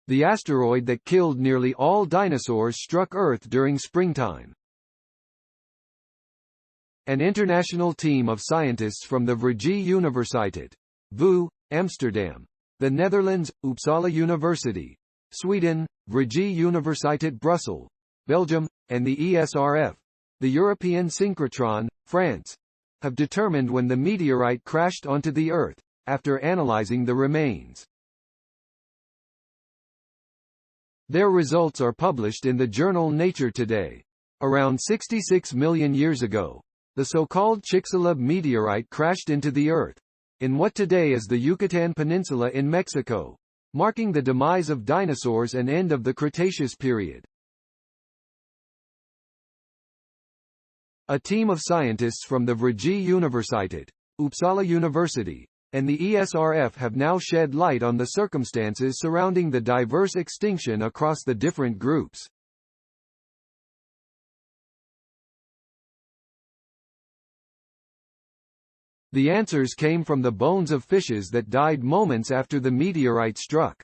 The asteroid that killed nearly all dinosaurs struck Earth during springtime. An international team of scientists from the Vrije Universiteit, VU, Amsterdam, the Netherlands, Uppsala University, Sweden, Vrije Universiteit Brussels, Belgium, and the ESRF, the European Synchrotron, France, have determined when the meteorite crashed onto the Earth, after analyzing the remains. Their results are published in the journal Nature today. Around 66 million years ago, the so-called Chicxulub meteorite crashed into the Earth, in what today is the Yucatan Peninsula in Mexico, marking the demise of dinosaurs and end of the Cretaceous period. A team of scientists from the Vrije Universiteit, Uppsala University, and the ESRF have now shed light on the circumstances surrounding the diverse extinction across the different groups. The answers came from the bones of fishes that died moments after the meteorite struck.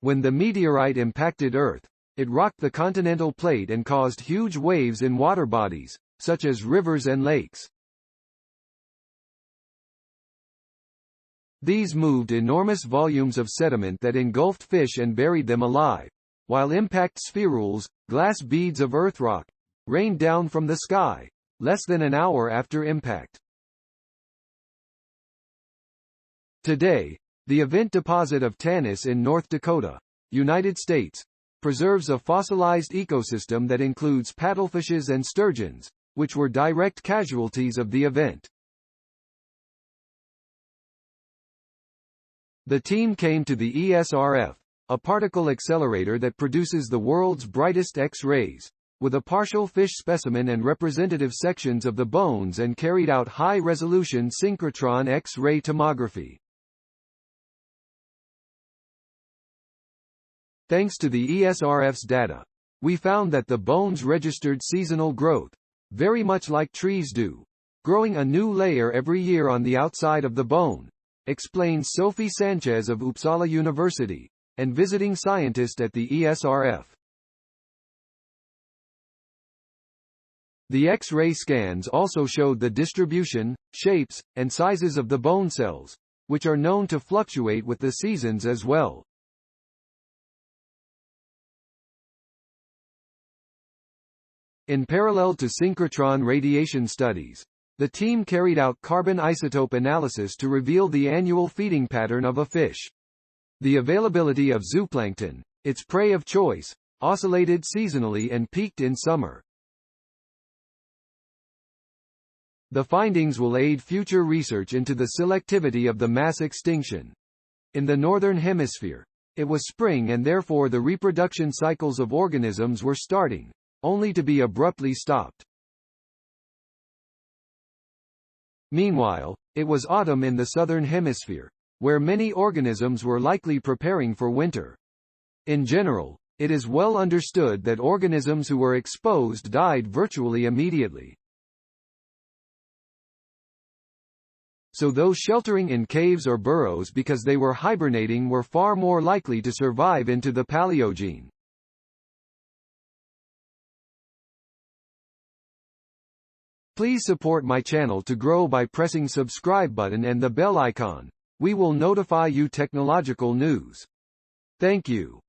When the meteorite impacted Earth, it rocked the continental plate and caused huge waves in water bodies, such as rivers and lakes. These moved enormous volumes of sediment that engulfed fish and buried them alive, while impact spherules, glass beads of Earth rock, rained down from the sky, less than an hour after impact. Today, the event deposit of Tanis in North Dakota, United States, preserves a fossilized ecosystem that includes paddlefishes and sturgeons, which were direct casualties of the event. The team came to the ESRF, a particle accelerator that produces the world's brightest X-rays, with a partial fish specimen and representative sections of the bones, and carried out high-resolution synchrotron X-ray tomography. Thanks to the ESRF's data, we found that the bones registered seasonal growth, very much like trees do, growing a new layer every year on the outside of the bone, explains Sophie Sanchez of Uppsala University, and visiting scientist at the ESRF. The X-ray scans also showed the distribution, shapes, and sizes of the bone cells, which are known to fluctuate with the seasons as well. In parallel to synchrotron radiation studies, the team carried out carbon isotope analysis to reveal the annual feeding pattern of a fish. The availability of zooplankton, its prey of choice, oscillated seasonally and peaked in summer. The findings will aid future research into the selectivity of the mass extinction. In the Northern Hemisphere, it was spring and therefore the reproduction cycles of organisms were starting, only to be abruptly stopped. Meanwhile, it was autumn in the Southern Hemisphere, where many organisms were likely preparing for winter. In general, it is well understood that organisms who were exposed died virtually immediately. So those sheltering in caves or burrows because they were hibernating were far more likely to survive into the Paleogene. Please support my channel to grow by pressing subscribe button and the bell icon. We will notify you technological news. Thank you.